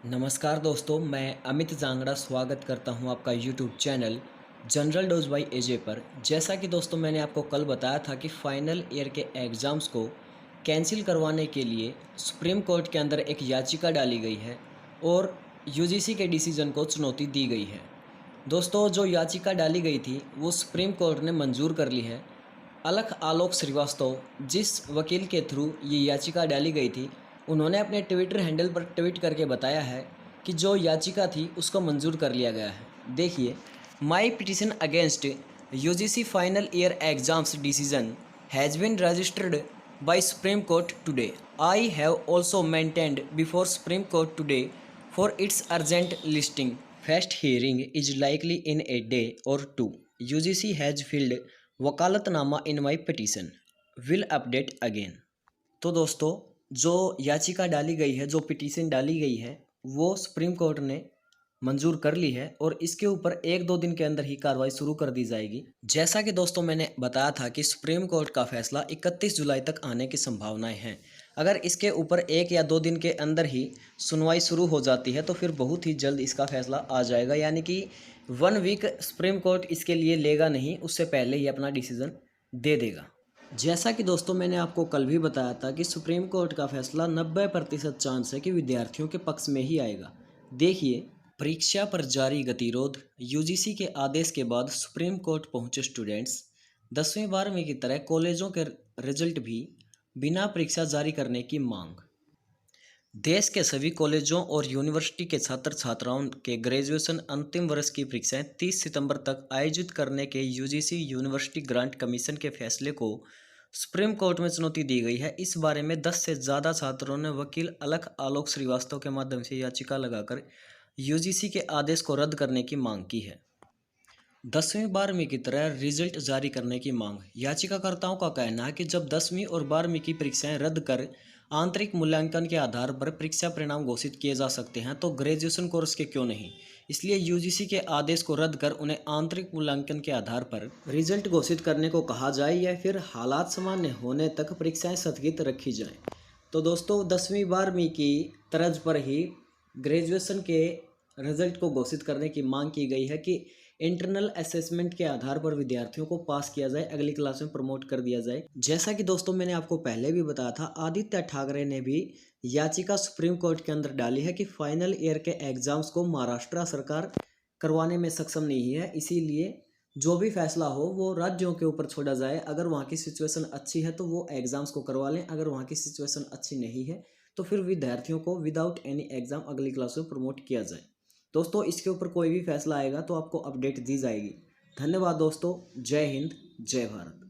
नमस्कार दोस्तों, मैं अमित जांगड़ा स्वागत करता हूं आपका YouTube channel general dose by AJ पर। जैसा कि दोस्तों मैंने आपको कल बताया था कि फाइनल ईयर के एग्ज़ाम्स को कैंसिल करवाने के लिए सुप्रीम कोर्ट के अंदर एक याचिका डाली गई है और यूजीसी के डिसीजन को चुनौती दी गई है। दोस्तों, जो याचिका डाली गई थी वो सुप्रीम कोर्ट ने मंजूर कर ली है। अलख आलोक श्रीवास्तव, जिस वकील के थ्रू ये याचिका डाली गई थी, उन्होंने अपने ट्विटर हैंडल पर ट्वीट करके बताया है कि जो याचिका थी उसको मंजूर कर लिया गया है। देखिए, my petition against UGC final year exams decision has been registered by Supreme Court today. I have also mentioned before Supreme Court today for its urgent listing. First hearing is likely in a day और two. UGC has filed vakalatnama in my petition, will update again. तो दोस्तों, जो याचिका डाली गई है, जो petition डाली गई है, वो सुप्रीम कोर्ट ने मंजूर कर ली है और इसके ऊपर 1-2 दिन के अंदर ही कार्रवाई शुरू कर दी जाएगी। जैसा कि दोस्तों मैंने बताया था कि सुप्रीम कोर्ट का फैसला 31 जुलाई तक आने की संभावनाएं हैं। अगर इसके ऊपर 1 या 2 दिन के अंदर ही सुनवाई शुरू हो जाती है तो फिर बहुत ही जल्द इसका फैसला आ जाएगा, यानी कि 1 वीक सुप्रीम कोर्ट इसके लिए लेगा नहीं, उससे पहले ही अपना डिसीजन दे देगा। जैसा कि दोस्तों मैंने आपको कल भी बताया था कि सुप्रीम कोर्ट का फैसला 90% चांस है कि विद्यार्थियों के पक्ष में ही आएगा। देखिए, परीक्षा पर जारी गतिरोध, यूजीसी के आदेश के बाद सुप्रीम कोर्ट पहुंचे स्टूडेंट्स। 10वीं 12वीं की तरह कॉलेजों के रिजल्ट भी बिना परीक्षा जारी करने की मांग। देश के सभी कॉलेजों और यूनिवर्सिटी के छात्र छात्राओं के ग्रेजुएशन अंतिम वर्ष की परीक्षाएं 30 सितंबर तक आयोजित करने के यूजीसी यूनिवर्सिटी ग्रांट कमीशन के फैसले को सुप्रीम कोर्ट में चुनौती दी गई है। इस बारे में 10 से ज़्यादा छात्रों ने वकील अलख आलोक श्रीवास्तव के माध्यम से याचिका लगाकर यूजीसी के आदेश को रद्द करने की मांग की है। 10वीं 12वीं की तरह रिजल्ट जारी करने की मांग। याचिकाकर्ताओं का कहना है कि जब 10वीं और 12वीं की परीक्षाएं रद्द कर आंतरिक मूल्यांकन के आधार पर परीक्षा परिणाम घोषित किए जा सकते हैं तो ग्रेजुएशन कोर्स के क्यों नहीं। इसलिए यूजीसी के आदेश को रद्द कर उन्हें आंतरिक मूल्यांकन के आधार पर रिजल्ट घोषित करने को कहा जाए या फिर हालात सामान्य होने तक परीक्षाएं स्थगित रखी जाएं। तो दोस्तों, 10वीं 12वीं की तर्ज पर ही ग्रेजुएशन के रिजल्ट को घोषित करने की मांग की गई है कि इंटरनल असेसमेंट के आधार पर विद्यार्थियों को पास किया जाए, अगली क्लास में प्रमोट कर दिया जाए। जैसा कि दोस्तों मैंने आपको पहले भी बताया था, आदित्य ठाकरे ने भी याचिका सुप्रीम कोर्ट के अंदर डाली है कि फाइनल ईयर के एग्जाम्स को महाराष्ट्र सरकार करवाने में सक्षम नहीं है, इसीलिए जो भी फैसला हो वो राज्यों के ऊपर छोड़ा जाए। अगर वहाँ की सिचुएशन अच्छी है तो वो एग्ज़ाम्स को करवा लें, अगर वहाँ की सिचुएशन अच्छी नहीं है तो फिर विद्यार्थियों को विदाउट एनी एग्ज़ाम अगली क्लास में प्रमोट किया जाए। दोस्तों, इसके ऊपर कोई भी फैसला आएगा तो आपको अपडेट दी जाएगी। धन्यवाद दोस्तों। जय हिंद, जय भारत।